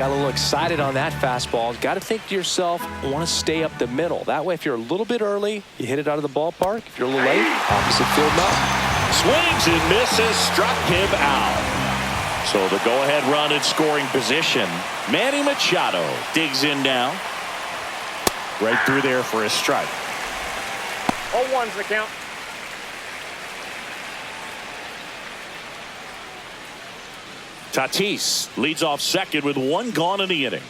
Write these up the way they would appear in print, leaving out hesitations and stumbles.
Got a little excited on that fastball. Got to think to yourself, want to stay up the middle. That way, if you're a little bit early, you hit it out of the ballpark. If you're a little late, opposite field mound. Swings and misses, struck him out. So the go-ahead run in scoring position. Manny Machado digs in now. Right through there for a strike. 0-1's the count. Tatis leads off second with one gone in the inning.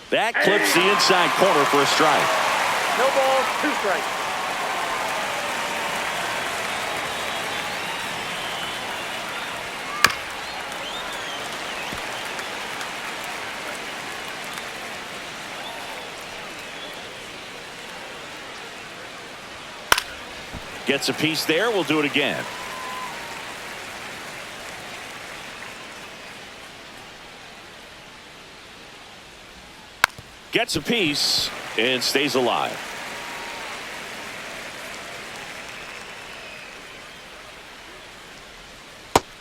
That clips the inside corner for a strike. No balls, 2 strikes. Gets a piece there. We'll do it again. Gets a piece and stays alive.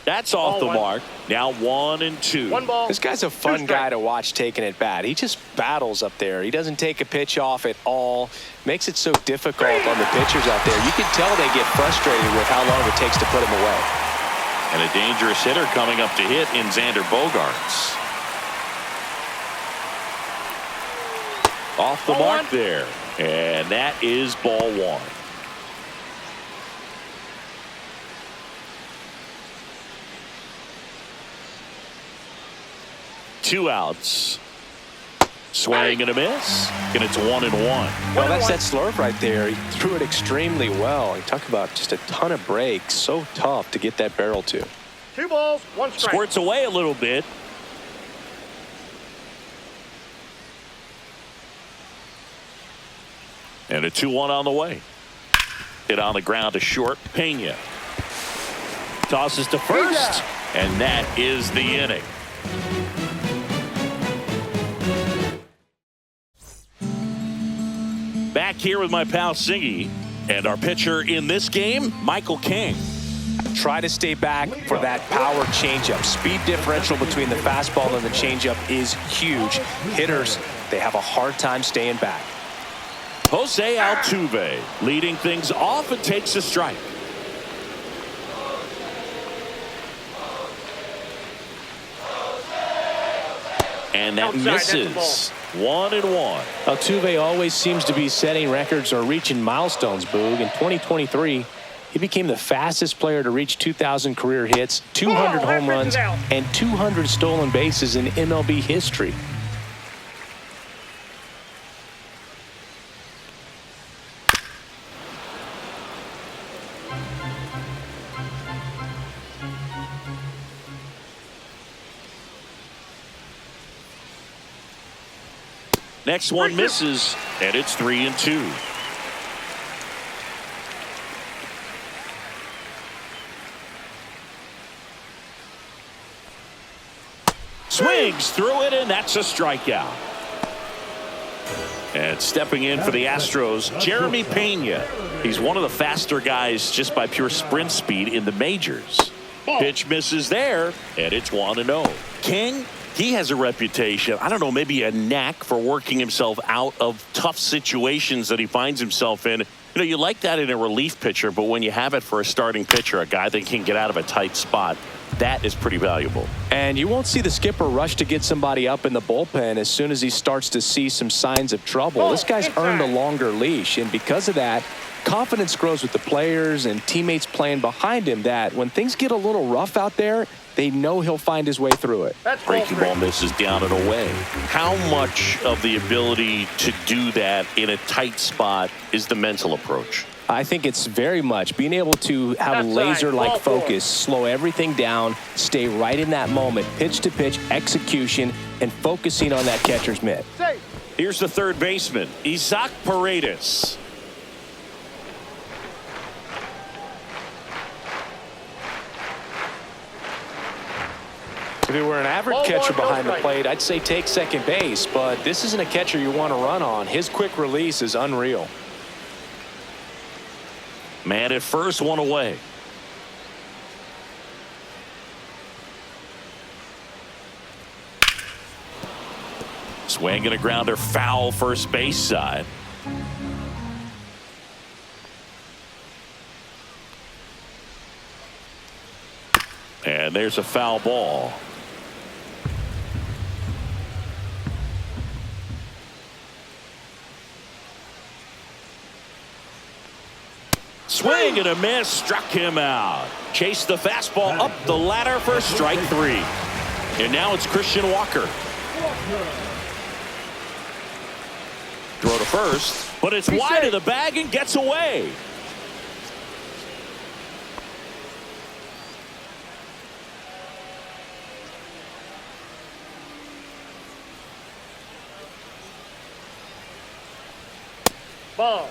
That's off the mark. Now 1-2. 1 ball. This guy's a fun guy to watch taking it bat. He just battles up there. He doesn't take a pitch off at all. Makes it so difficult on the pitchers out there. You can tell they get frustrated with how long it takes to put him away. And a dangerous hitter coming up to hit in Xander Bogaerts. Off the mark there. And that is ball 1. Two outs. Swing and a miss. And it's 1-1. Well, that's that slurve right there. He threw it extremely well. You talk about just a ton of breaks. So tough to get that barrel to. 2 balls, 1 strike. Squirts away a little bit. And a 2-1 on the way. Hit on the ground to short. Pena tosses to first, and that is the inning. Back here with my pal Singy, and our pitcher in this game, Michael King. Try to stay back for that power changeup. Speed differential between the fastball and the changeup is huge. Hitters, they have a hard time staying back. Jose Altuve leading things off and takes a strike. And that misses. 1-1. Altuve always seems to be setting records or reaching milestones, Boog. In 2023, he became the fastest player to reach 2,000 career hits, 200 home runs, and 200 stolen bases in MLB history. Next one misses, and it's 3-2. Swings through it, and that's a strikeout. And stepping in for the Astros, Jeremy Pena. He's one of the faster guys just by pure sprint speed in the majors. Pitch misses there, and it's 1-0. King, he has a reputation, I don't know, maybe a knack for working himself out of tough situations that he finds himself in. You know, you like that in a relief pitcher, but when you have it for a starting pitcher, a guy that can get out of a tight spot, that is pretty valuable. And you won't see the skipper rush to get somebody up in the bullpen as soon as he starts to see some signs of trouble. This guy's earned a longer leash, and because of that, confidence grows with the players and teammates playing behind him, that when things get a little rough out there, they know he'll find his way through it. Breaking ball misses down and away. How much of the ability to do that in a tight spot is the mental approach? I think it's very much being able to have laser-like focus, slow everything down, stay right in that moment, pitch-to-pitch execution, and focusing on that catcher's mitt. Here's the third baseman, Isaac Paredes. If it were an average catcher behind the plate, I'd say take second base, but this isn't a catcher you want to run on. His quick release is unreal. Man at first, one away. Swing and a grounder foul first base side. And there's a foul ball. Swing and a miss, struck him out. Chased the fastball up the ladder for strike 3. And now it's Christian Walker. Throw to first, but it's wide of the bag and gets away. Ball.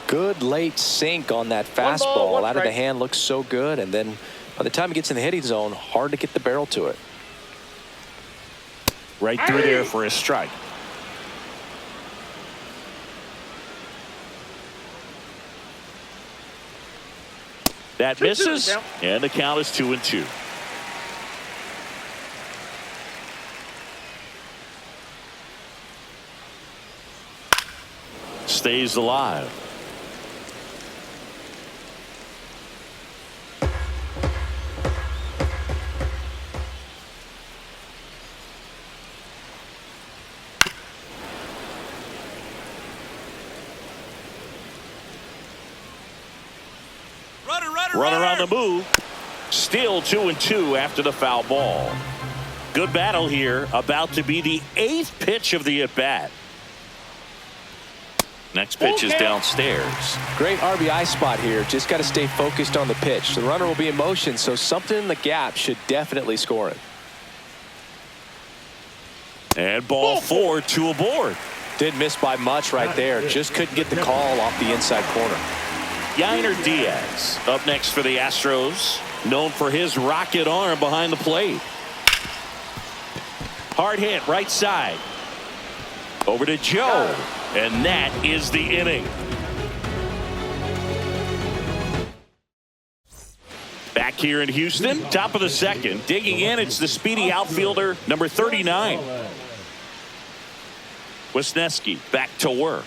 Good late sink on that fastball. Out of the hand, looks so good, and then by the time it gets in the hitting zone, hard to get the barrel to it. Right through there for a strike. That misses, and the count is 2-2. Stays alive. Runner on the move. Still 2-2 after the foul ball. Good battle here. About to be the 8th pitch of the at-bat. Next pitch is downstairs. Great RBI spot here. Just got to stay focused on the pitch. The runner will be in motion, so something in the gap should definitely score it. And ball 4, 2 aboard. Didn't miss by much right there. Just couldn't get the call off the inside corner. Yainer Diaz up next for the Astros, known for his rocket arm behind the plate. Hard hit right side. Over to Joe, and that is the inning. Back here in Houston, top of the second. Digging in, it's the speedy outfielder, number 39. Wisniewski back to work.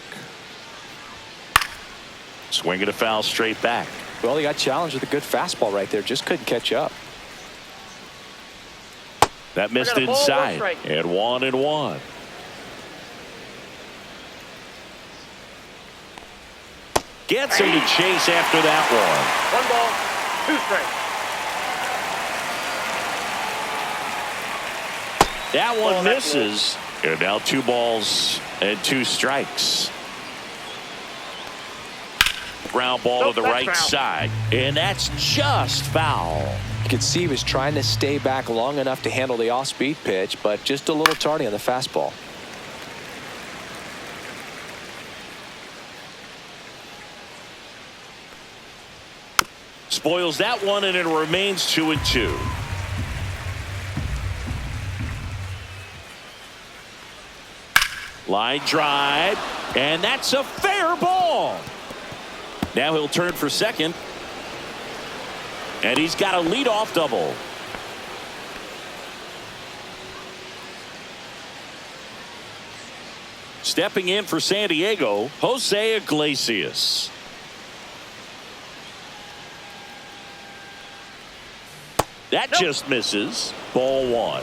Swinging a foul straight back. Well, he got challenged with a good fastball right there. Just couldn't catch up. That missed inside. And 1-1. Gets him to chase after that one. 1 ball, 2 strikes. That one misses. And now 2 balls and 2 strikes. Ground ball to the right side, and that's just foul. You could see he was trying to stay back long enough to handle the off-speed pitch, but just a little tardy on the fastball. Spoils that one, and it remains 2-2. Line drive, and that's a fair ball. Now he'll turn for second. And he's got a leadoff double. Stepping in for San Diego, Jose Iglesias. That just misses. Ball 1.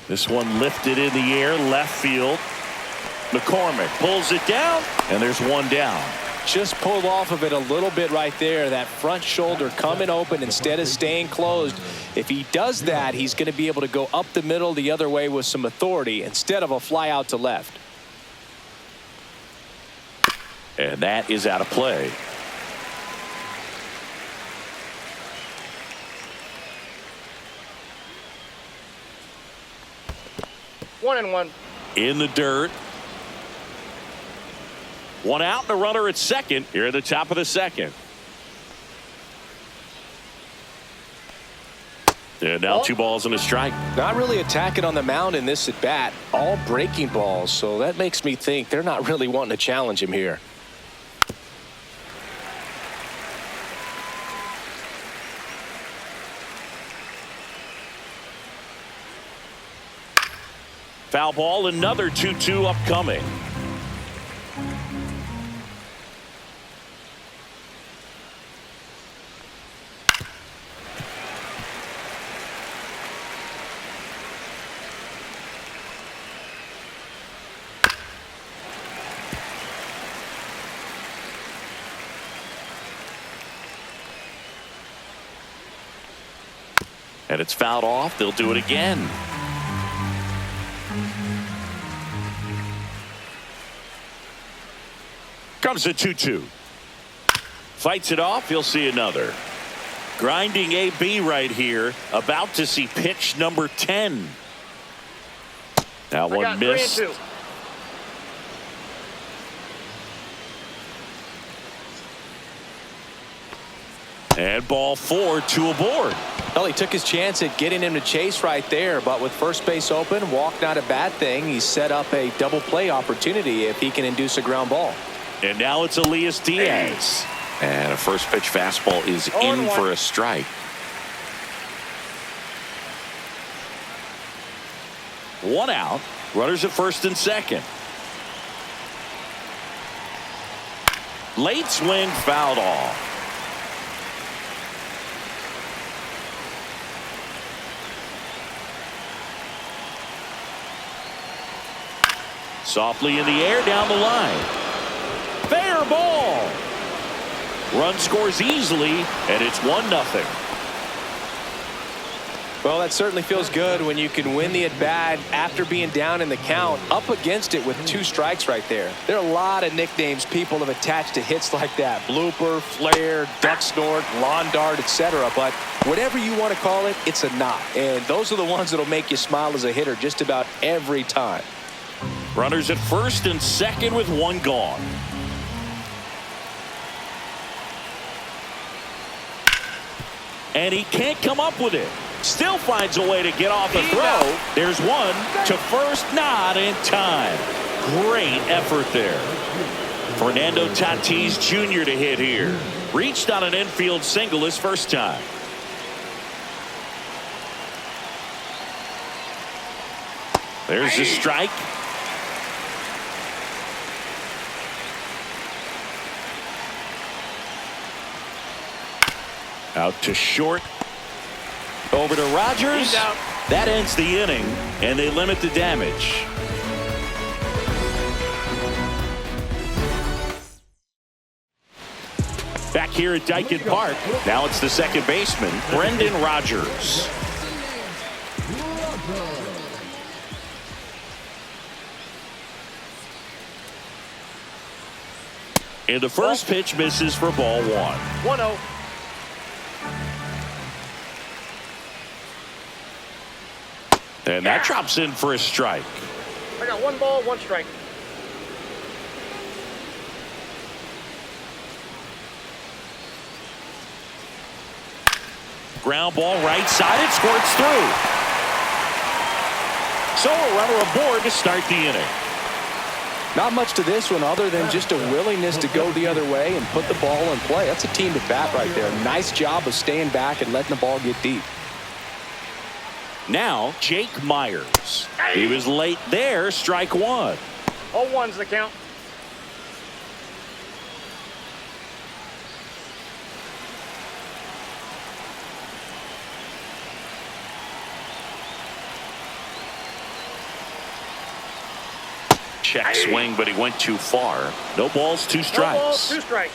This one lifted in the air, left field. McCormick pulls it down, and there's 1 down. Just pulled off of it a little bit right there. That front shoulder coming open instead of staying closed. If he does that, he's going to be able to go up the middle the other way with some authority instead of a fly out to left. And that is out of play. One and one. In the dirt. One out and a runner at second here at the top of the second. And now 2 balls and a strike. Not really attacking on the mound in this at bat. All breaking balls. So that makes me think they're not really wanting to challenge him here. Foul ball, another 2-2 upcoming. And it's fouled off. They'll do it again. Comes a 2-2. Fights it off. He'll see another. Grinding AB right here. About to see pitch number 10. That one missed. 3-2. And ball 4, 2 aboard. Well, he took his chance at getting him to chase right there, but with first base open, walk not a bad thing. He set up a double play opportunity if he can induce a ground ball. And now it's Elias Diaz. And a first pitch fastball is in for a strike. One out. Runners at first and second. Late swing fouled off. Softly in the air down the line. Fair ball. Run scores easily, and it's 1-0. Well, that certainly feels good when you can win the at-bat after being down in the count, up against it with 2 strikes right there. There are a lot of nicknames people have attached to hits like that. Blooper, flare, duck snort, lawn dart, etc. But whatever you want to call it, it's a knock. And those are the ones that'll make you smile as a hitter just about every time. Runners at first and second with 1 gone. And he can't come up with it. Still finds a way to get off the throw. There's one to first, not in time. Great effort there. Fernando Tatis Jr. to hit here. Reached on an infield single his first time. There's the strike. Out to short. Over to Rogers. That ends the inning, and they limit the damage. Back here at Dyken Park, now it's the second baseman, Brendan Rodgers. And the first pitch misses for ball 1. 1-0. And that drops in for a strike. I got 1 ball, 1 strike. Ground ball right side. It squirts through. So a runner aboard to start the inning. Not much to this one other than just a willingness to go the other way and put the ball in play. That's a team at bat right there. Nice job of staying back and letting the ball get deep. Now Jake Myers. He was late there. Strike 1. All 1's the count. Check swing, but he went too far. No balls, 2 strikes. No balls, 2 strikes.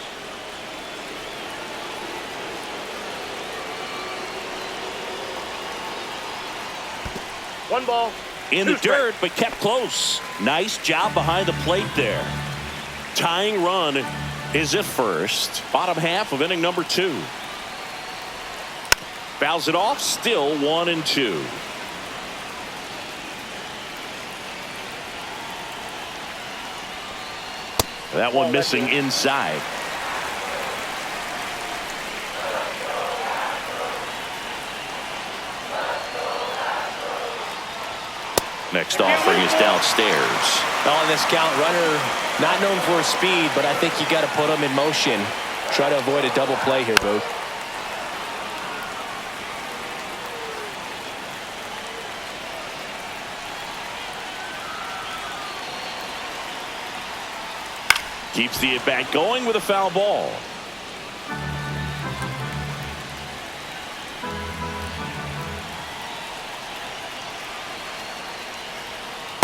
One ball. In the dirt, but kept close. Nice job behind the plate there. Tying run is at first. Bottom half of inning number 2. Fouls it off. Still 1-2. That one missing inside. Next offering is downstairs. On this count, runner not known for his speed, but I think you got to put him in motion. Try to avoid a double play here, Boog. Keeps the at-bat going with a foul ball.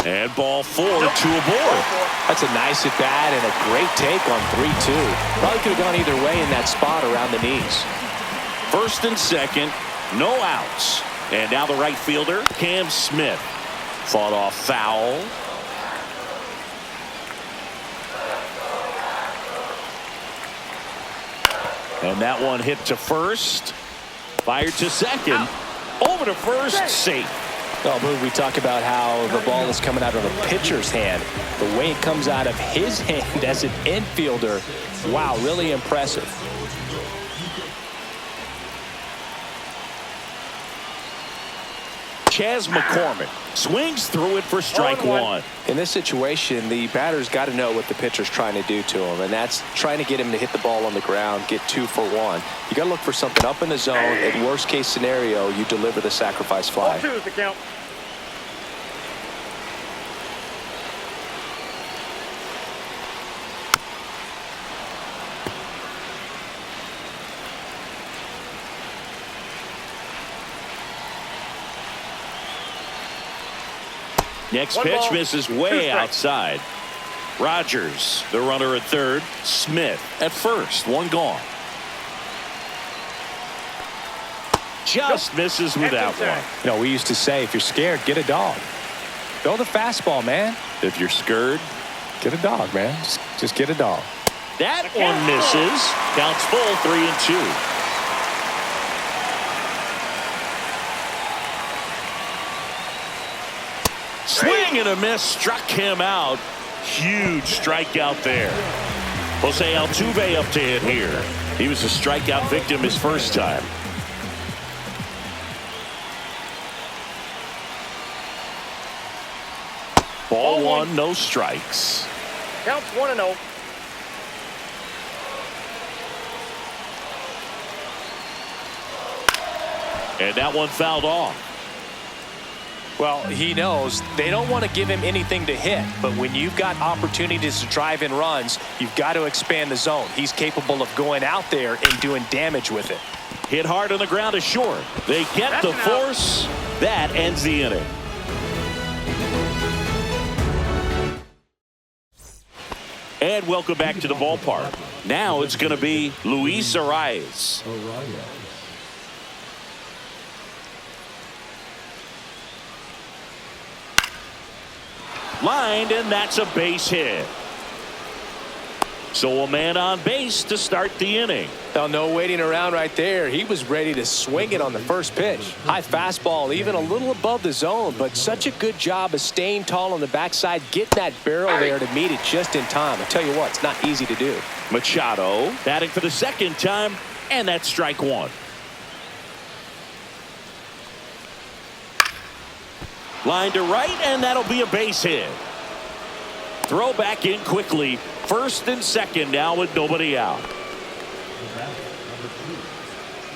And ball 4 to a board. That's a nice at-bat and a great take on 3-2. Probably could have gone either way in that spot around the knees. First and second, no outs. And now the right fielder, Cam Smith. Fought off foul. And that one hit to first. Fired to second. Over to first, safe. Well, Boog, we talk about how the ball is coming out of a pitcher's hand. The way it comes out of his hand as an infielder, wow, really impressive. Chas McCormick swings through it for strike one. In this situation, the batter's got to know what the pitcher's trying to do to him, and that's trying to get him to hit the ball on the ground, get 2 for 1. You got to look for something up in the zone. At worst case scenario, you deliver the sacrifice fly. 2 is the count. Next pitch misses way outside. Rogers, the runner at third. Smith at first. One gone. Just misses with that one. You know, we used to say, if you're scared, get a dog. Throw the fastball, man. If you're scared, get a dog, man. Just get a dog. That one misses. Counts full, 3-2. Swing and a miss, struck him out. Huge strikeout there. Jose Altuve up to hit here. He was a strikeout victim his first time. Ball 1, no strikes. Counts 1-0. And that one fouled off. Well, he knows they don't want to give him anything to hit, but when you've got opportunities to drive in runs, you've got to expand the zone. He's capable of going out there and doing damage with it. Hit hard on the ground is short. They get the force. That ends the inning. And welcome back to the ballpark. Now it's going to be Luis Arias. Lined, and that's a base hit. So a man on base to start the inning. Now, no waiting around right there. He was ready to swing it on the first pitch. High fastball, even a little above the zone, but such a good job of staying tall on the backside, getting that barrel there to meet it just in time. I tell you what, it's not easy to do. Machado batting for the second time, and that's strike one. Line to right, and that'll be a base hit. Throw back in quickly. First and second now with nobody out.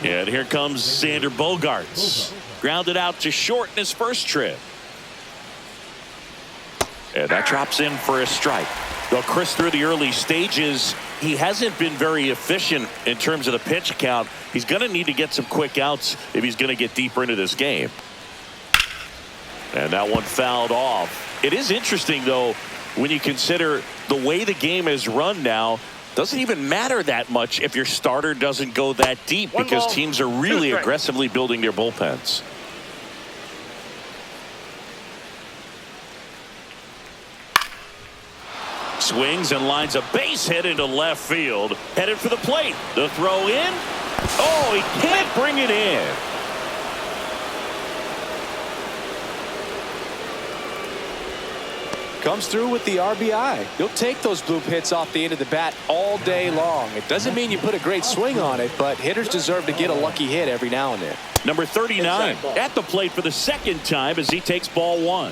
And here comes Xander Bogaerts. Grounded out to short in his first trip. And that drops in for a strike. Though Chris, through the early stages, he hasn't been very efficient in terms of the pitch count. He's going to need to get some quick outs if he's going to get deeper into this game. And that one fouled off. It is interesting, though, when you consider the way the game is run now. Doesn't even matter that much if your starter doesn't go that deep, because teams are really aggressively building their bullpens. Swings and lines a base hit into left field. Headed for the plate. The throw in. Oh, he can't bring it in. Comes through with the RBI. You'll take those bloop hits off the end of the bat all day long. It doesn't mean you put a great swing on it, but hitters deserve to get a lucky hit every now and then. Number 39 at the plate for the second time as he takes ball one.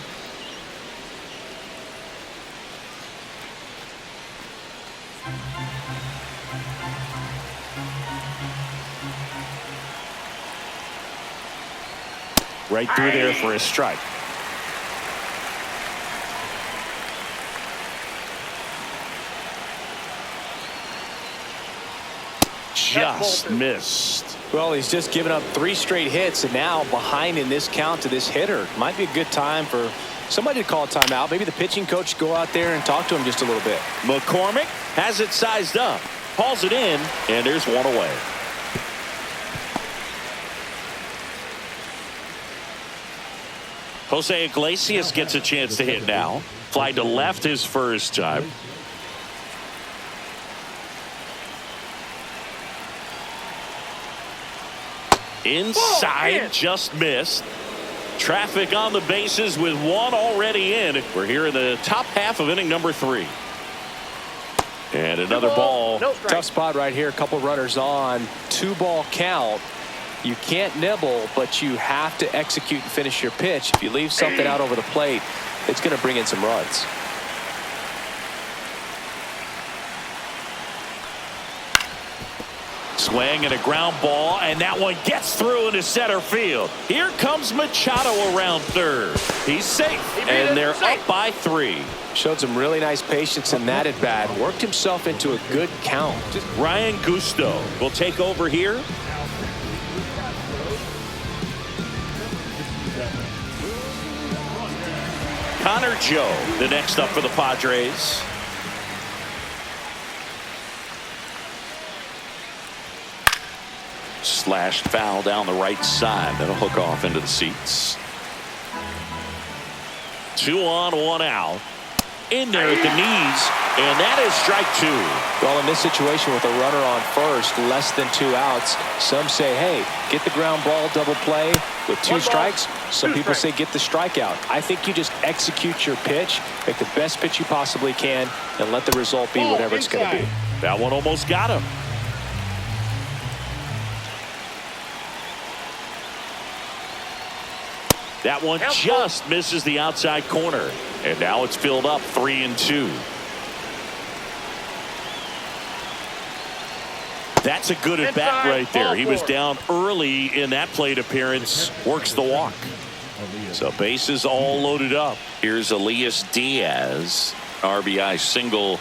Right through there for a strike. Just missed. Well, he's just given up 3 straight hits, and now behind in this count to this hitter. Might be a good time for somebody to call a timeout. Maybe the pitching coach go out there and talk to him just a little bit. McCormick has it sized up, hauls it in, and there's one away. Jose Iglesias gets a chance to hit now. Fly to left his first time. Inside, just missed. Traffic on the bases with one already in. We're here in the top half of inning number 3. And another ball. Tough spot right here. A couple runners on. 2-ball count. You can't nibble, but you have to execute and finish your pitch. If you leave something out over the plate, it's going to bring in some runs. Swing and a ground ball, and that one gets through into center field. Here comes Machado around third. He's safe, and they're up by 3. Showed some really nice patience in that at bat. Worked himself into a good count. Ryan Gusto will take over here. Connor Joe, the next up for the Padres. Slashed foul down the right side. That'll hook off into the seats. 2 on, 1 out. In there at the knees, and that is strike 2. Well, in this situation with a runner on first, less than 2 outs, some say, hey, get the ground ball, double play with 2 strikes. Some people say get the strikeout. I think you just execute your pitch, make the best pitch you possibly can, and let the result be whatever it's going to be. That one almost got him. That one just misses the outside corner. And now it's filled up 3-2. That's a good at bat right there. He was down early in that plate appearance. Works the walk. So bases all loaded up. Here's Elias Diaz. RBI single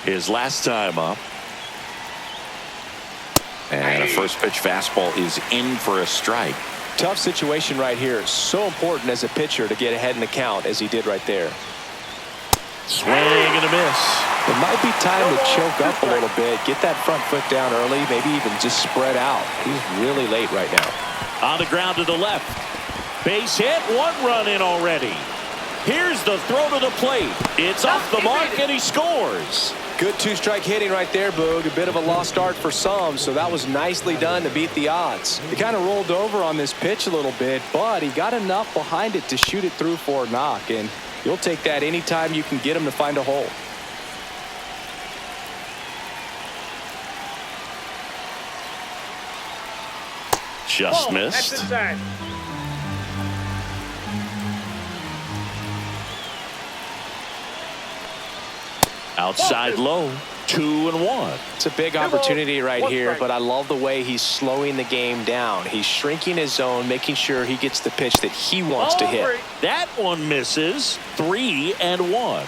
his last time up. And a first pitch fastball is in for a strike. Tough situation right here. So important as a pitcher to get ahead in the count as he did right there. Swing and a miss. It might be time to choke up a little bit. Get that front foot down early. Maybe even just spread out. He's really late right now. On the ground to the left. Base hit. 1 run in already. Here's the throw to the plate. It's off the mark and he scores. Good 2-strike hitting right there, Boog. A bit of a lost start for some, so that was nicely done to beat the odds. He kind of rolled over on this pitch a little bit, but he got enough behind it to shoot it through for a knock, and you'll take that anytime you can get him to find a hole. Just missed. Outside low, 2-1. It's a big opportunity right here, but I love the way he's slowing the game down. He's shrinking his zone, making sure he gets the pitch that he wants to hit. That one misses. 3-1.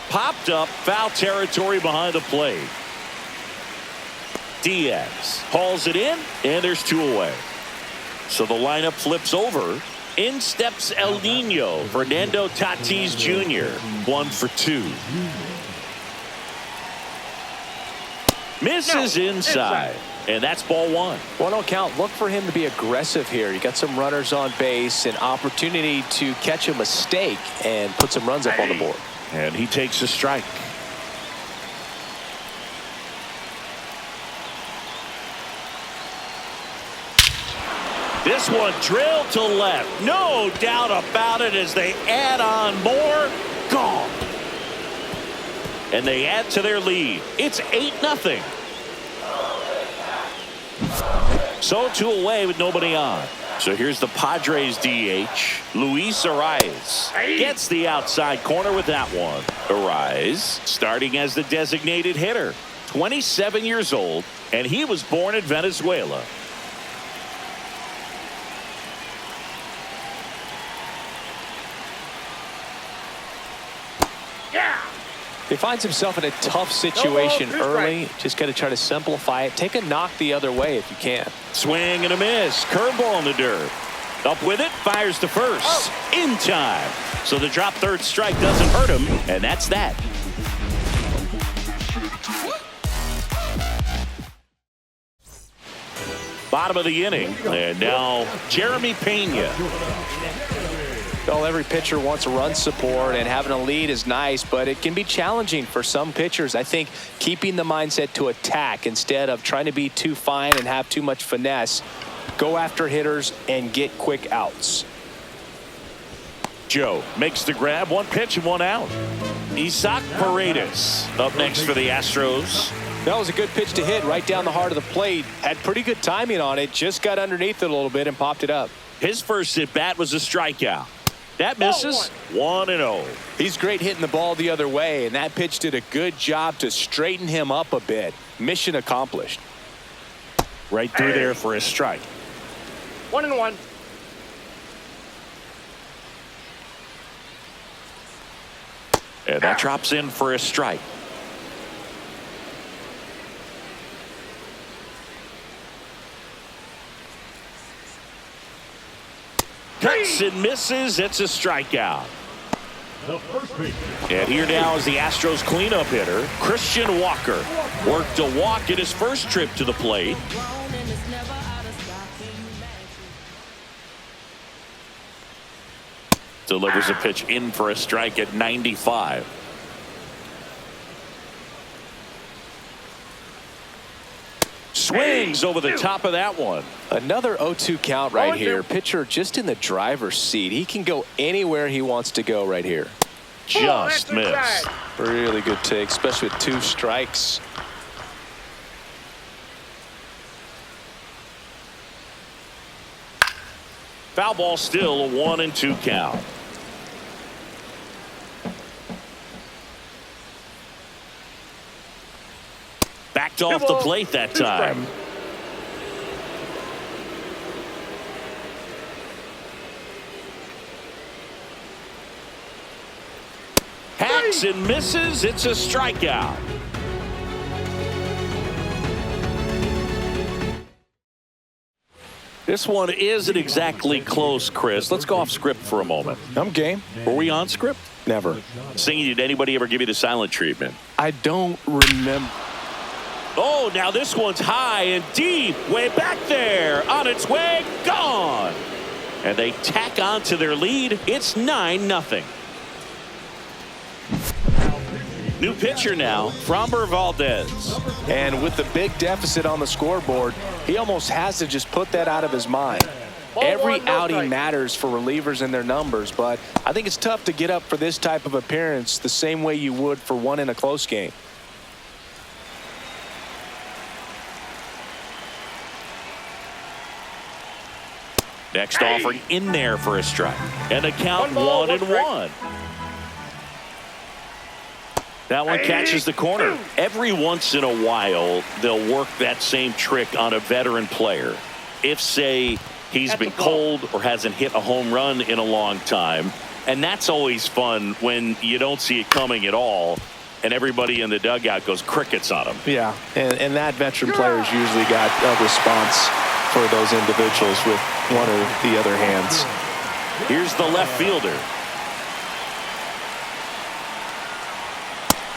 Popped up, foul territory behind the plate. Diaz hauls it in, and there's 2 away. So the lineup flips over. In steps El Nino, Fernando Tatis Jr. 1 for 2. Misses inside. And that's ball 1. 1-0 count. Look for him to be aggressive here. You got some runners on base, an opportunity to catch a mistake and put some runs up on the board. And he takes a strike. This one drilled to left. No doubt about it as they add on more. Gone. And they add to their lead. It's 8-0. So 2 away with nobody on. So here's the Padres DH. Luis Ariz gets the outside corner with that one. Ariz starting as the designated hitter. 27 years old, and he was born in Venezuela. He finds himself in a tough situation early. Just got to try to simplify it. Take a knock the other way if you can. Swing and a miss. Curveball in the dirt. Up with it. Fires to first. In time. So the drop third strike doesn't hurt him. And that's that. Bottom of the inning. And now Jeremy Pena. Well, every pitcher wants a run support, and having a lead is nice, but it can be challenging for some pitchers. I think keeping the mindset to attack instead of trying to be too fine and have too much finesse. Go after hitters and get quick outs. Joe makes the grab. 1 pitch and 1 out. Isaac Paredes up next for the Astros. That was a good pitch to hit right down the heart of the plate. Had pretty good timing on it. Just got underneath it a little bit and popped it up. His first at bat was a strikeout. That misses. 1-0. He's great hitting the ball the other way, and that pitch did a good job to straighten him up a bit. Mission accomplished. Right through there for a strike. 1-1. And that drops in for a strike. Cuts and misses. It's a strikeout. And here now is the Astros cleanup hitter, Christian Walker. Worked a walk at his first trip to the plate. Delivers a pitch in for a strike at 95. Swings over the top of that one. Another 0-2 count right here. Pitcher just in the driver's seat. He can go anywhere he wants to go right here. Just missed. Really good take, especially with 2 strikes. Foul ball still, a 1-2 count. Backed off the plate that time. Hacks and misses. It's a strikeout. This one isn't exactly close, Chris. Let's go off script for a moment. I'm game. Were we on script? Never. Singing, did anybody ever give you the silent treatment? I don't remember. Oh, now this one's high and deep. Way back there. On its way. Gone. And they tack on to their lead. It's 9-0. New pitcher now, Framber Valdez. And with the big deficit on the scoreboard, he almost has to just put that out of his mind. Every outing matters for relievers and their numbers, but I think it's tough to get up for this type of appearance the same way you would for one in a close game. Next offering in there for a strike. And a count 1-1. That one catches the corner. Every once in a while, they'll work that same trick on a veteran player. If, say, he's been cold or hasn't hit a home run in a long time. And that's always fun when you don't see it coming at all. And everybody in the dugout goes crickets on him. Yeah, and that veteran player's usually got a response for those individuals with one or the other hands. Here's the left fielder.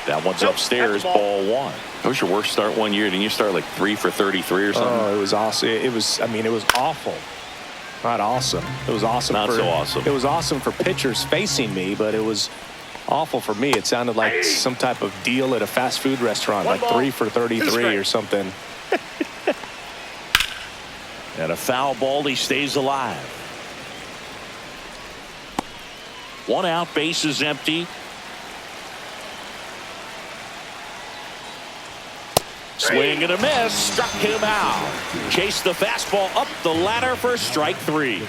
That one's upstairs, ball 1. That was your worst start one year. Didn't you start like 3 for 33 or something? Oh, it was awesome. It was awful. Not awesome. It was awesome. Not so awesome. It was awesome for pitchers facing me, but it was awful for me. It sounded like some type of deal at a fast food restaurant, like 3 for 33 or something. And a foul ball. He stays alive. 1 out, base is empty. Swing and a miss, struck him out. Chased the fastball up the ladder for strike 3.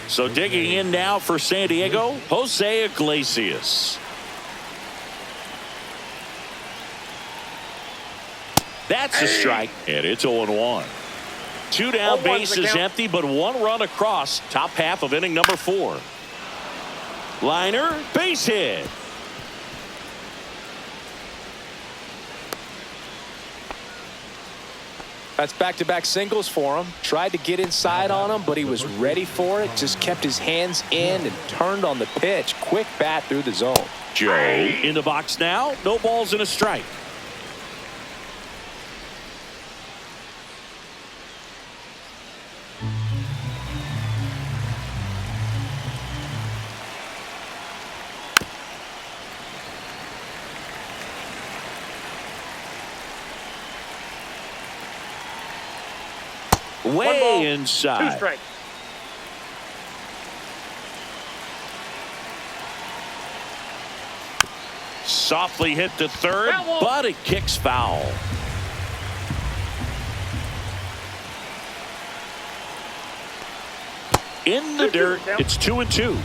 So digging in now for San Diego, Jose Iglesias. That's a strike, and it's 0-1. 2 down, base is empty, but 1 run across. Top half of inning number 4. Liner, base hit. That's back-to-back singles for him. Tried to get inside on him, but he was ready for it. Just kept his hands in and turned on the pitch. Quick bat through the zone. Joe in the box now. No balls and a strike. Way inside. 2 strikes. Softly hit to third, but it kicks foul. In the dirt, it's 2-2.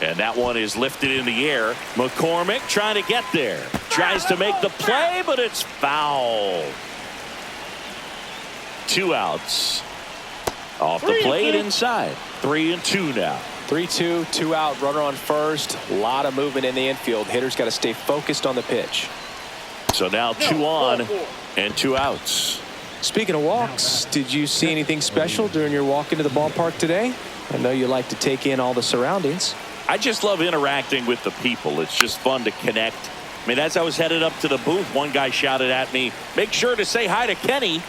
And that one is lifted in the air. McCormick trying to get there. Tries to make the play, but it's foul. 2 outs. Off the plate inside. 3-2 now. 3-2, 2 out, runner on first. A lot of movement in the infield. Hitters got to stay focused on the pitch. So now 2 on and 2 outs. Speaking of walks, did you see anything special during your walk into the ballpark today? I know you like to take in all the surroundings. I just love interacting with the people. It's just fun to connect. I mean, as I was headed up to the booth, one guy shouted at me, "Make sure to say hi to Kenny."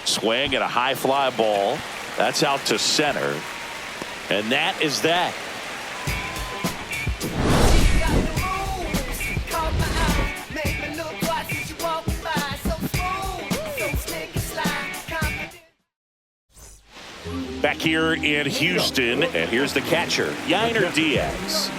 Swing at a high fly ball. That's out to center. And that is that. Back here in Houston, and here's the catcher, Yainer Diaz.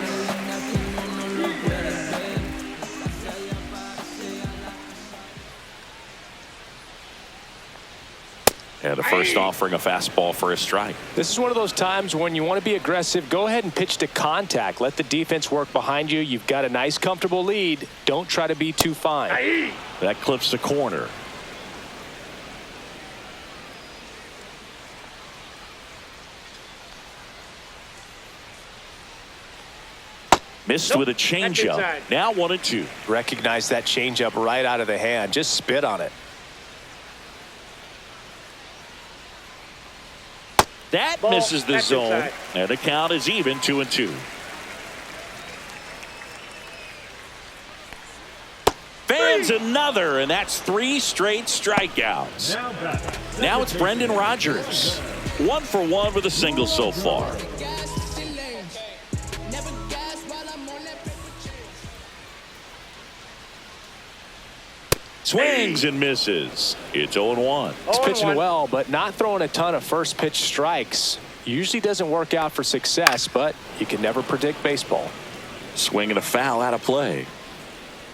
And the first offering a fastball for a strike. This is one of those times when you want to be aggressive. Go ahead and pitch to contact. Let the defense work behind you. You've got a nice, comfortable lead. Don't try to be too fine. That clips the corner. Missed with a changeup. Now 1-2. Recognize that changeup right out of the hand. Just spit on it. That misses the zone, and the count is even 2-2. Fans another, and that's 3 straight strikeouts. Now it's Brendan Rodgers. 1 for 1 with a single so far. Swings and misses. It's 0-1. He's pitching well, but not throwing a ton of first pitch strikes. Usually doesn't work out for success, but you can never predict baseball. Swing and a foul out of play.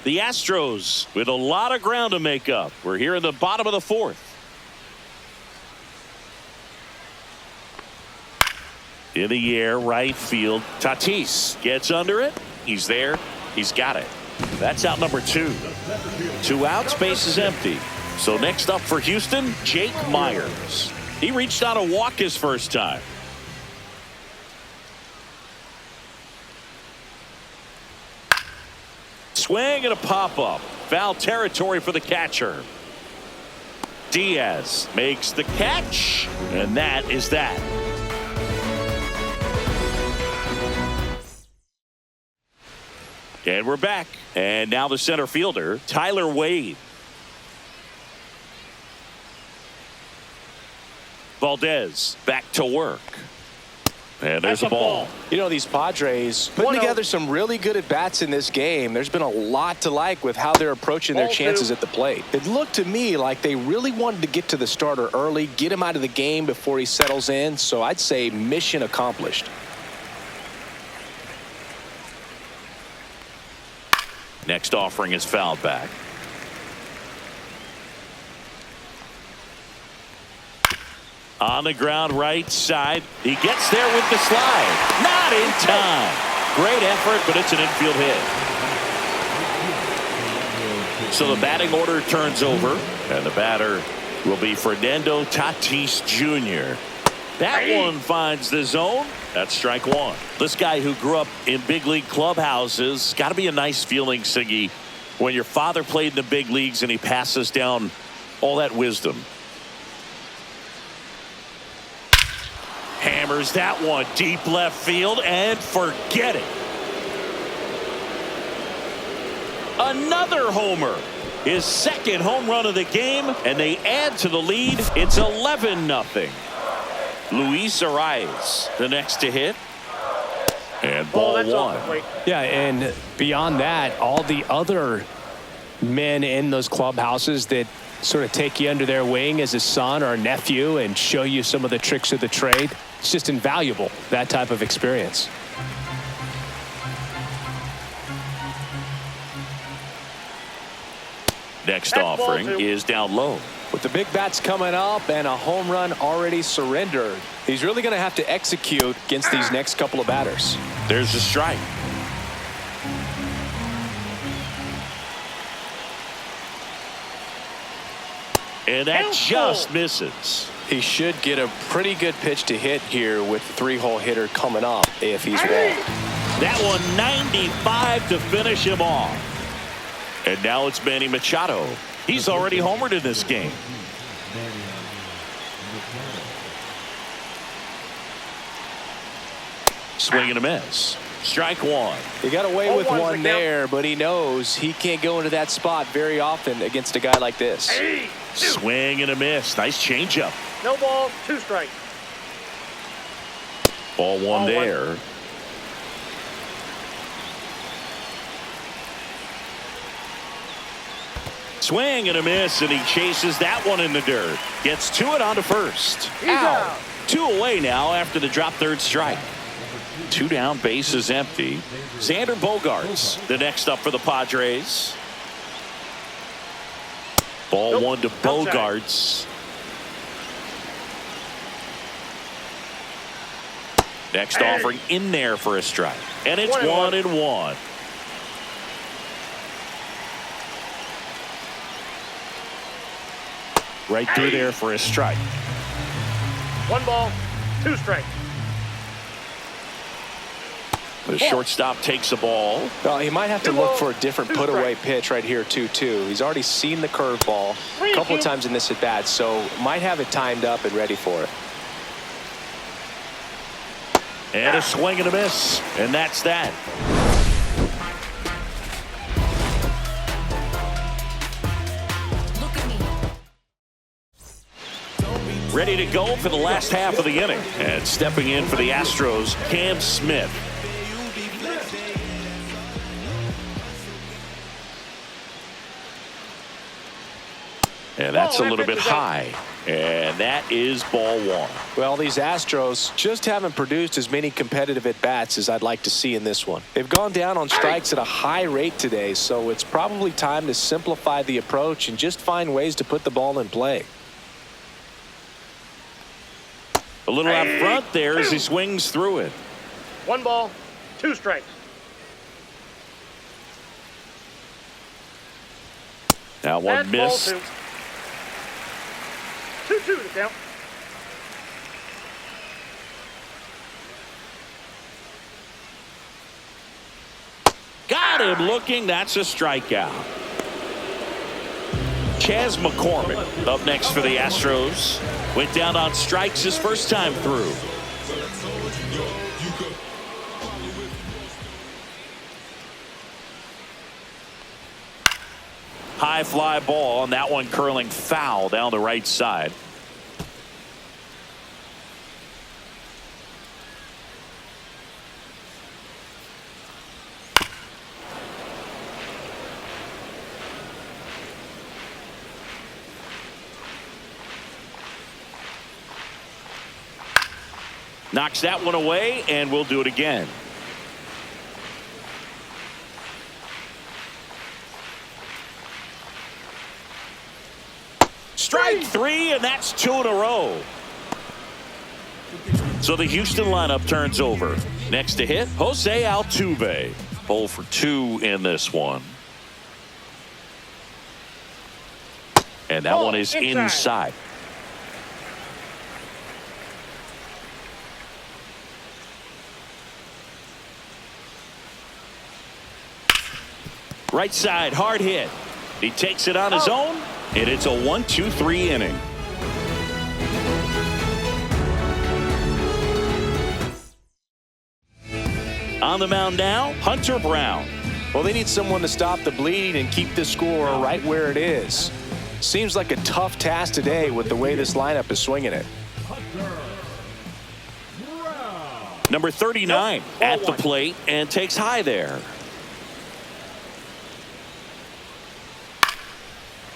The Astros with a lot of ground to make up. We're here in the bottom of the 4th. In the air, right field. Tatis gets under it. He's there. He's got it. That's out number 2. 2 outs, base is empty. So next up for Houston, Jake Myers. He reached out a walk his first time. Swing and a pop-up. Foul territory for the catcher. Diaz makes the catch, and that is that. And we're back. And now the center fielder, Tyler Wade. Valdez back to work. And there's a ball. You know, these Padres putting together some really good at-bats in this game. There's been a lot to like with how they're approaching their chances at the plate. It looked to me like they really wanted to get to the starter early, get him out of the game before he settles in. So I'd say mission accomplished. Next offering is fouled back. On the ground right side. He gets there with the slide. Not in time. Great effort, but it's an infield hit. So the batting order turns over, and the batter will be Fernando Tatis Jr. That one finds the zone. That's strike one. This guy who grew up in big league clubhouses, got to be a nice feeling, Siggy, when your father played in the big leagues and he passes down all that wisdom. Hammers that one deep left field and forget it. Another homer. His second home run of the game, and they add to the lead. It's 11-0. Luis Arias, the next to hit. And ball one. Yeah, and beyond that, all the other men in those clubhouses that sort of take you under their wing as a son or a nephew and show you some of the tricks of the trade. It's just invaluable, that type of experience. Next offering is down low. With the big bats coming up and a home run already surrendered, he's really going to have to execute against these next couple of batters. There's a strike. And that just misses. He should get a pretty good pitch to hit here with the three-hole hitter coming up if he's walked. That one 95 to finish him off. And now it's Manny Machado. He's already homered in this game. Swing and a miss. Strike one. He got away with one there, but he knows he can't go into that spot very often against a guy like this. Swing and a miss. Nice changeup. No ball, 2 strikes. Ball one there. Swing and a miss, and he chases that one in the dirt. Gets to it onto first. Out. 2 away now after the drop third strike. 2 down, base is empty. Xander Bogaerts, the next up for the Padres. Ball one to Bogaerts. Next offering in there for a strike. And it's 1-1. Right through there for a strike. 1 ball, 2 strikes. The shortstop takes the ball. Well, he might have to look for a different put-away pitch right here, 2-2. He's already seen the curveball a couple of times in this at-bat, so might have it timed up and ready for it. And a swing and a miss, and that's that. Ready to go for the last half of the inning. And stepping in for the Astros, Cam Smith. And that's a little bit high. And that is ball one. Well, these Astros just haven't produced as many competitive at-bats as I'd like to see in this one. They've gone down on strikes at a high rate today, so it's probably time to simplify the approach and just find ways to put the ball in play. A little out front there as he swings through it. 1 ball, 2 strikes. Now one missed. 2-2 to count. Got him looking. That's a strikeout. Chas McCormick up next for the Astros. Went down on strikes his first time through. High fly ball, and that one curling foul down the right side. Knocks that one away, and we'll do it again. Strike three, and that's 2 in a row. So the Houston lineup turns over. Next to hit, Jose Altuve. 0 for 2 in this one. And that one is inside. Right side, hard hit. He takes it on his own, and it's a 1-2-3 inning. On the mound now, Hunter Brown. Well, they need someone to stop the bleeding and keep the score right where it is. Seems like a tough task today with the way this lineup is swinging it. Number 39 at the plate and takes high there.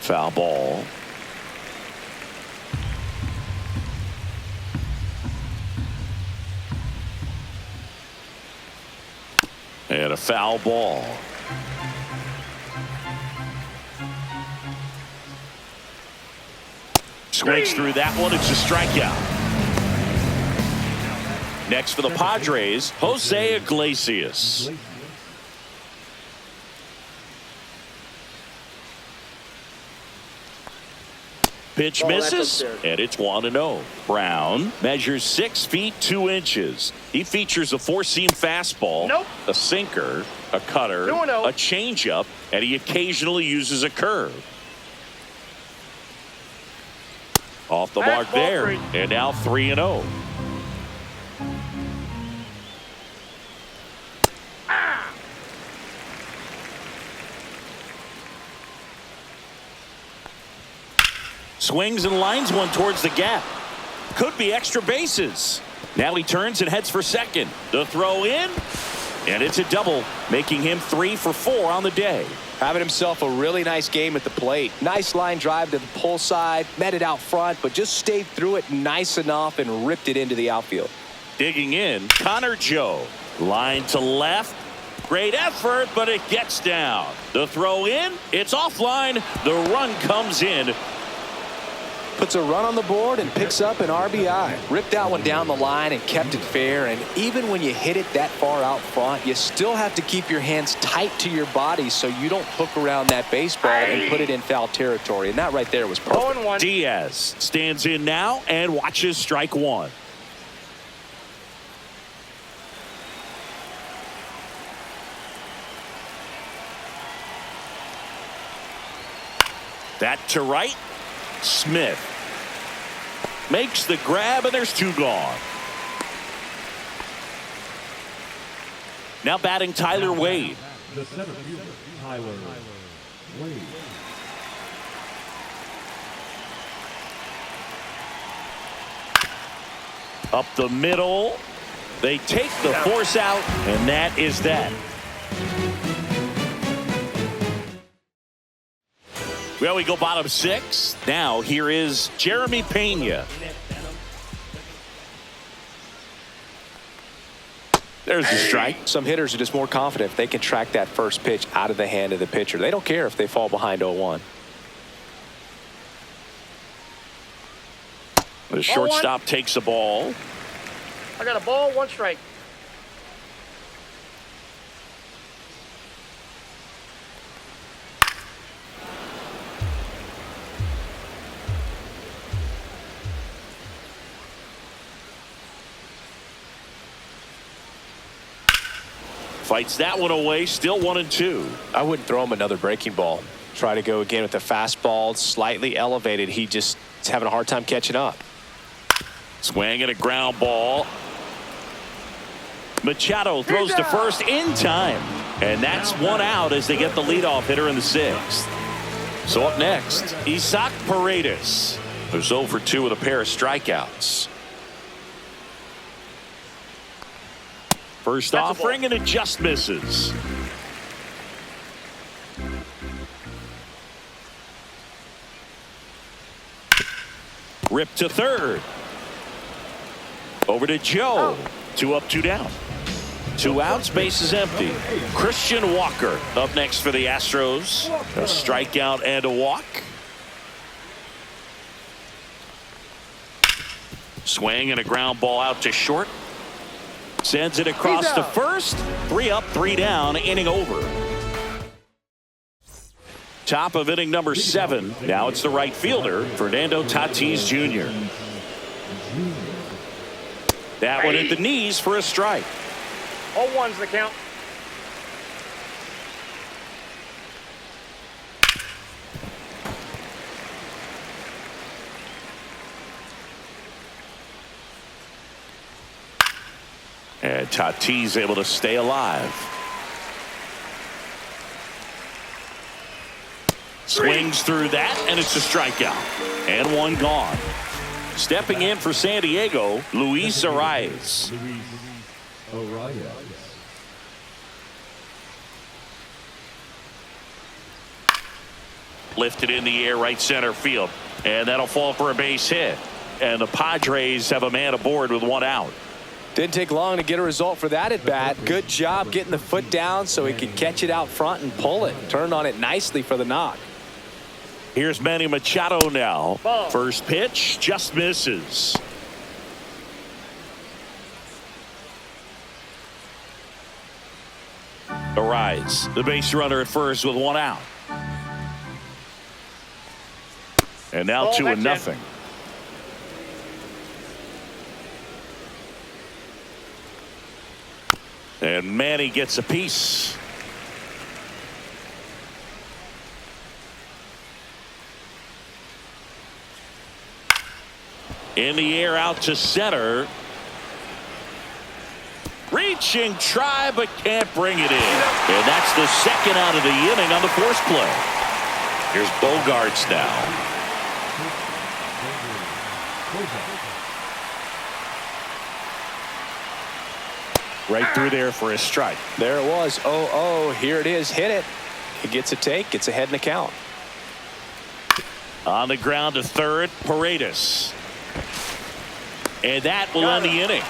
Foul ball. And a foul ball. Swings through that one. It's a strikeout. Next for the Padres, Jose Iglesias. Pitch misses, and it's 1-0. Brown measures 6 feet 2 inches. He features a 4-seam fastball, a sinker, a cutter, a changeup, and he occasionally uses a curve. Off the mark there, and now 3-0. Swings and lines one towards the gap. Could be extra bases. Now he turns and heads for second. The throw in, and it's a double, making him 3 for 4 on the day. Having himself a really nice game at the plate. Nice line drive to the pull side, met it out front, but just stayed through it nice enough and ripped it into the outfield. Digging in, Connor Joe. Line to left. Great effort, but it gets down. The throw in, it's offline. The run comes in. Puts a run on the board and picks up an RBI. Ripped that one down the line and kept it fair. And even when you hit it that far out front, you still have to keep your hands tight to your body so you don't hook around that baseball and put it in foul territory. And that right there was perfect. Diaz stands in now and watches strike one. That to right. Smith makes the grab, and there's 2 gone. Now batting Tyler Wade. The center fielder, Tyler Wade. Up the middle. They take the force out, and that is that. Well, we go bottom 6. Now here is Jeremy Pena. There's the strike. Some hitters are just more confident if they can track that first pitch out of the hand of the pitcher. They don't care if they fall behind 0-1. The shortstop takes a ball. I got a ball, 1 strike. Fights that one away, still 1-2. I wouldn't throw him another breaking ball. Try to go again with the fastball, slightly elevated. He just is having a hard time catching up. Swing and a ground ball. Machado throws to first in time. And that's 1 out as they get the leadoff hitter in the 6th. So up next, Isaac Paredes, who's 0 for 2 with a pair of strikeouts. First offering, and it just misses. Rip to third. Over to Joe. 2 up, 2 down. 2 outs, base is empty. Christian Walker up next for the Astros. A strikeout and a walk. Swing and a ground ball out to short. Sends it across to first. 3 up, 3 down, inning over. Top of inning number 7. Now it's the right fielder, Fernando Tatis Jr. That one at the knees for a strike. All ones the count. And Tatis able to stay alive. Swings through that, and it's a strikeout. And 1 gone. Stepping in for San Diego, Luis Arias. Lifted in the air, right center field. And that'll fall for a base hit. And the Padres have a man aboard with 1 out. Didn't take long to get a result for that at bat. Good job getting the foot down so he could catch it out front and pull it. Turned on it nicely for the knock. Here's Manny Machado now. First pitch just misses. Arise, the base runner at first with 1 out. And now 2-0. And Manny gets a piece. In the air out to center. Reaching try but can't bring it in. And that's the 2nd out of the inning on the force play. Here's Bogarts now. Right through there for a strike. There it was. 0-0. Here it is. Hit it. He gets a take. Gets ahead in the count. On the ground to third, Paredes. And that will end the inning.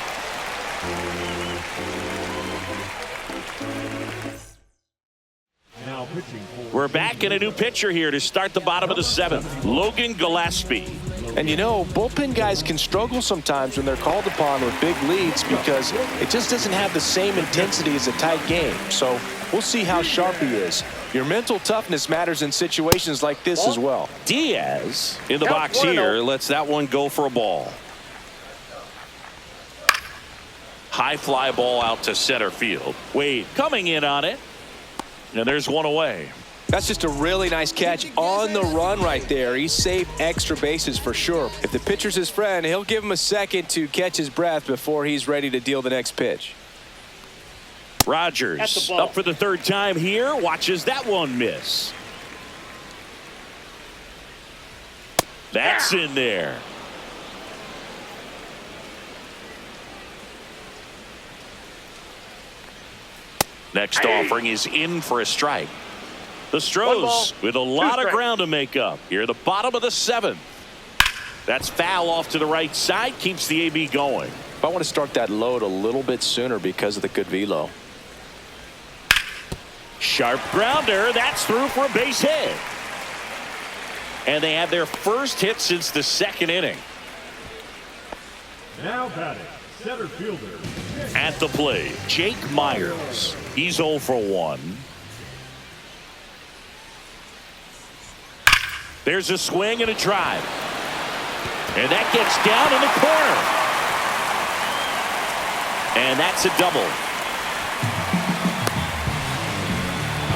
Now pitching for We're back in a new pitcher here to start the bottom of the 7th. Logan Gillespie. And you know, bullpen guys can struggle sometimes when they're called upon with big leads because it just doesn't have the same intensity as a tight game. So we'll see how sharp he is. Your mental toughness matters in situations like this as well. Diaz in the box here lets that one go for a ball. High fly ball out to center field. Wade coming in on it. And there's 1 away. That's just a really nice catch on the run right there. He saved extra bases for sure. If the pitcher's his friend, he'll give him a second to catch his breath before he's ready to deal the next pitch. Rogers up for the 3rd time here. Watches that one miss. That's in there. Next offering is in for a strike. The Stros with a lot of ground to make up. Here at the bottom of the 7th. That's foul off to the right side. Keeps the AB going. I want to start that load a little bit sooner because of the good velo. Sharp grounder. That's through for a base hit. And they have their first hit since the 2nd inning. now batting center fielder. At the plate, Jake Myers. He's 0 for 1. There's a swing and a drive. And that gets down in the corner. And that's a double.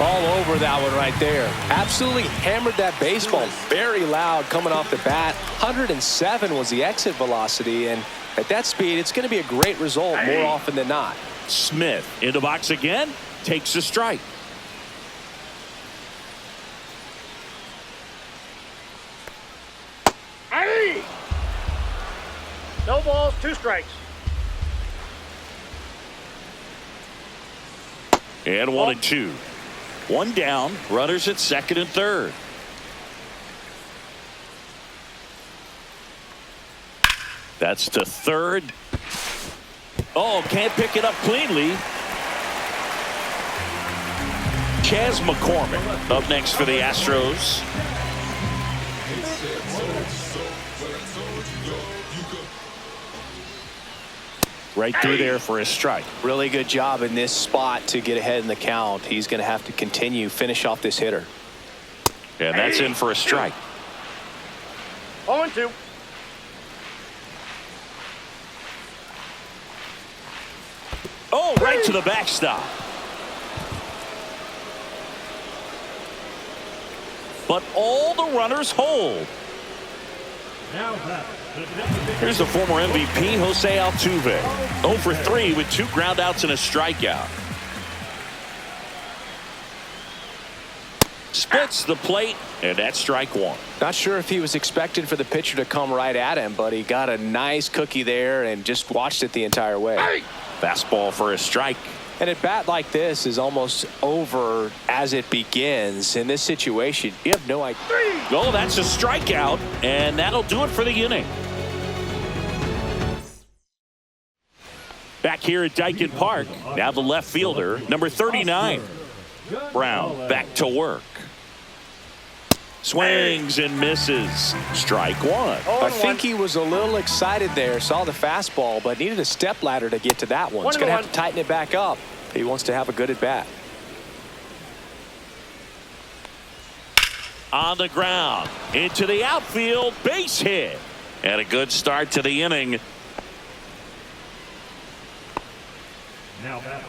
All over that one right there. Absolutely hammered that baseball. Very loud coming off the bat. 107 was the exit velocity. And at that speed, it's going to be a great result more often than not. Smith in the box again. Takes a strike. Hey! No balls, 2 strikes. And 1 and 2. 1 down. Runners at 2nd and 3rd. That's to 3rd. Oh, can't pick it up cleanly. Chas McCormick up next for the Astros. Right through there for a strike. Really good job in this spot to get ahead in the count. He's going to have to finish off this hitter. And that's in for a strike. 0-2. Oh, right to the backstop. But all the runners hold. Now that. Here's the former MVP, Jose Altuve. 0 for 3 with 2 groundouts and a strikeout. Splits the plate, and that's strike 1. Not sure if he was expecting for the pitcher to come right at him, but he got a nice cookie there and just watched it the entire way. Fastball for a strike. And at bat like this is almost over as it begins. In this situation, you have no idea. Oh, that's a strikeout, and that'll do it for the inning. Back here at Dyken Park, now the left fielder, number 39. Brown back to work. Swings and misses. Strike 1. I think he was a little excited there, saw the fastball, but needed a step ladder to get to that one. He's going to have to tighten it back up. He wants to have a good at bat. On the ground, into the outfield, base hit. And a good start to the inning. Now that.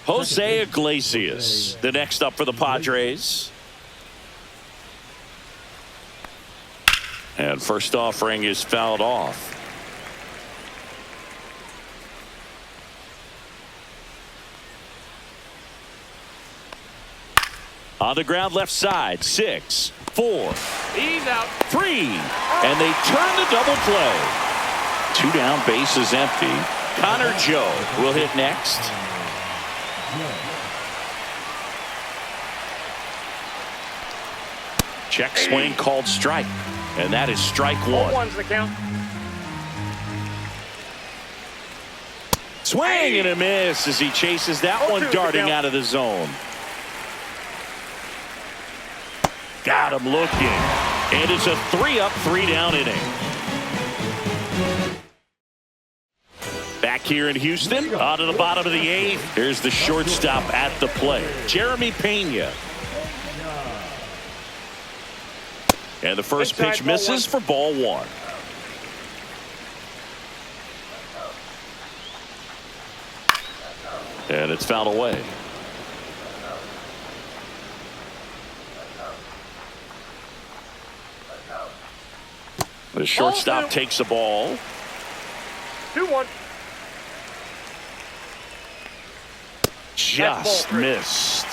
Jose Iglesias, the next up for the Padres. And first offering is fouled off. On the ground left side, 6, 4. He's out. 3. And they turn the double play. 2 down, bases empty. Connor Joe will hit next. Check swing called strike. And that is strike 1. 0-1's the count. Swing and a miss as he chases that one darting out of the zone. Got him looking. And it's a 3-up, 3-down inning. Back here in Houston, on to the bottom of the 8th. Here's the shortstop at the plate, Jeremy Pena. And the first pitch misses for ball 1. And it's fouled away. The shortstop takes the ball. 2-1. Just missed.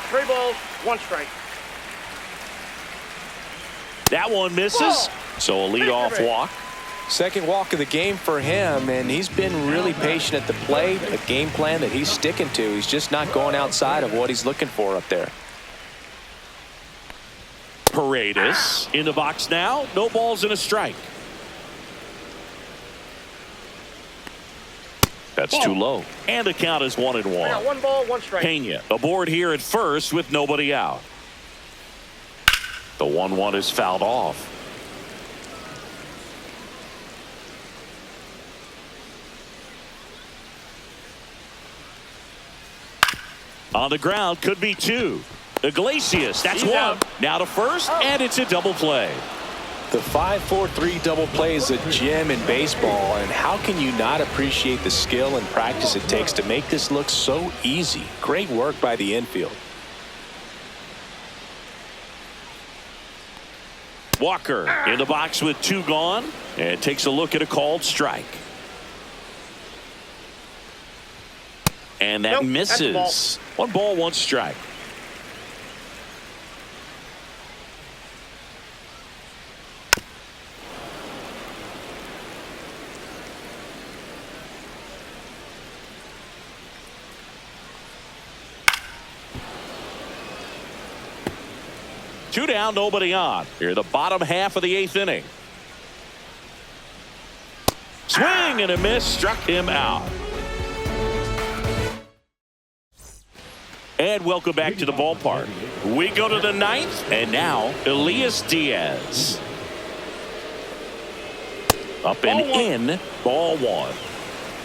3 balls, 1 strike. That one misses. So a leadoff walk. Second walk of the game for him, and he's been really patient at the plate. A game plan that he's sticking to. He's just not going outside of what he's looking for up there. Paredes in the box now. No balls and a strike. That's too low. And the count is 1-1. I got 1 ball, 1 strike. Pena aboard here at first with nobody out. The 1-1 is fouled off. On the ground, could be 2. Iglesias, that's 1. Now to first, and it's a double play. The 5-4-3 double play is a gem in baseball, and how can you not appreciate the skill and practice it takes to make this look so easy? Great work by the infield. Walker in the box with 2 gone, and takes a look at a called strike. And that misses. 1 ball, 1 strike. Two down, nobody on. Here, the bottom half of the 8th inning. Swing and a miss, struck him out. And welcome back to the ballpark. We go to the ninth, and now Elias Diaz. Up and in, ball one.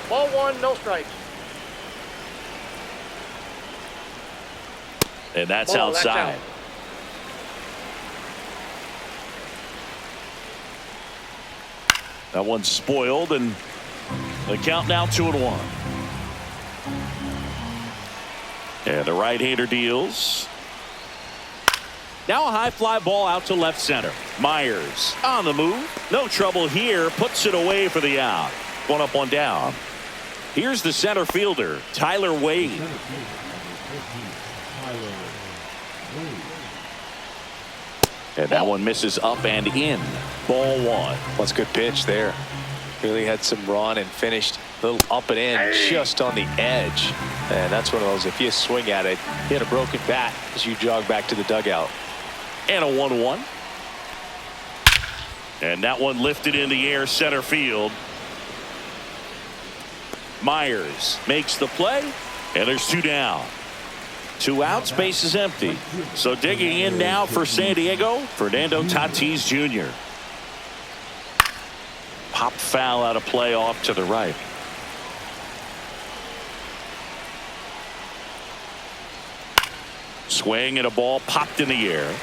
Ball one, no strikes. And that's outside. That's out. That one's spoiled, and the count now 2-1. And the right-hander deals. Now a high fly ball out to left center. Myers on the move. No trouble here. Puts it away for the out. One up, one down. Here's the center fielder, Tyler Wade. And that one misses up and in. Ball one. That's a good pitch there. Really had some run and finished a little up and in just on the edge. And that's one of those, if you swing at it, hit a broken bat as you jog back to the dugout. And a 1-1. And that one lifted in the air center field. Myers makes the play, and there's two down. 2 outs, base is empty. So digging in now for San Diego, Fernando Tatis Jr. Pop foul out of play off to the right. Swing and a ball popped in the air.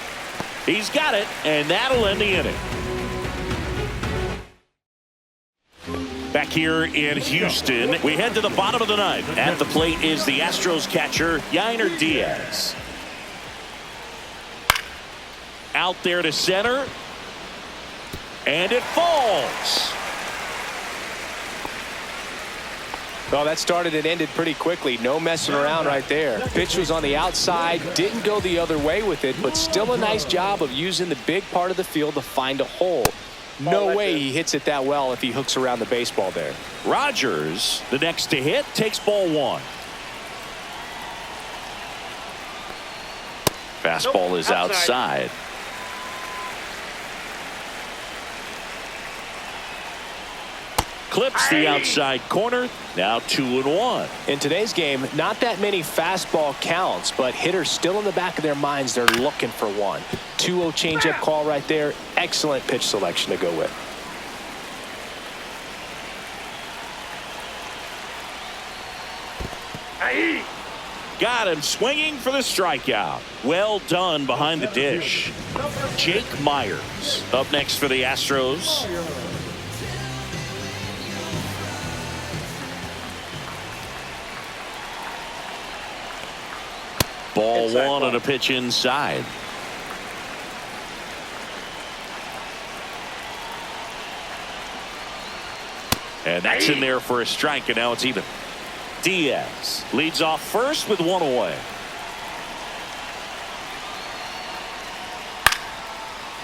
He's got it, and that'll end the inning. Back here in Houston, we head to the bottom of the ninth. At the plate is the Astros catcher, Yainer Diaz. Out there to center. And it falls. Well, that started and ended pretty quickly. No messing around right there. Pitch was on the outside, didn't go the other way with it, but still a nice job of using the big part of the field to find a hole. No way he hits it that well if he hooks around the baseball there. Rogers, the next to hit, takes ball one. Fastball is outside. Clips the outside corner. Now 2-1. In today's game, not that many fastball counts, but hitters still in the back of their minds, they're looking for one. 2-0 changeup call right there. Excellent pitch selection to go with. Got him swinging for the strikeout. Well done behind the dish. Jake Myers up next for the Astros. Ball one on a pitch inside. And that's in there for a strike, and now it's even. Diaz leads off first with one away.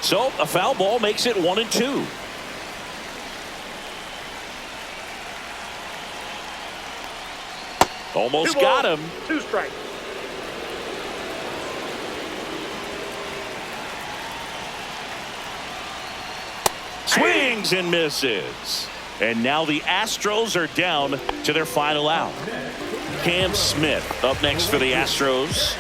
So a foul ball makes it 1-2. Almost got him. 2 strikes. Swings and misses. And now the Astros are down to their final out. Cam Smith up next for the Astros.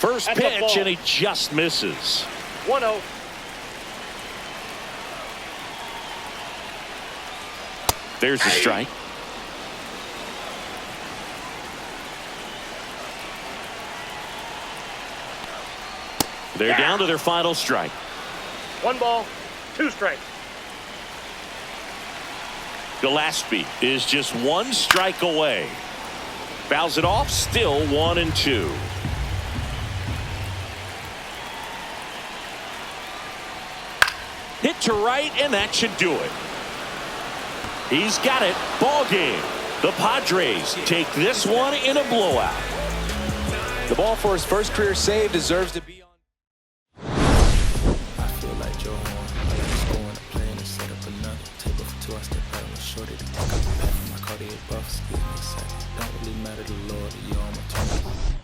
First pitch, and he just misses. 1-0. There's the strike. They're down to their final strike. 1 ball, 2 strikes. Gillespie is just 1 strike away. Fouls it off, still 1-2. Hit to right, and that should do it. He's got it. Ball game. The Padres take this one in a blowout. The ball for his first career save deserves to be on. I feel like Joe Horn. I like scoring, I'm playing and set up another. Table for 2, I step out on the shorty. I got the pack from my Cartier buffs. Give me a second. Don't really matter the Lord, you're on my tongue.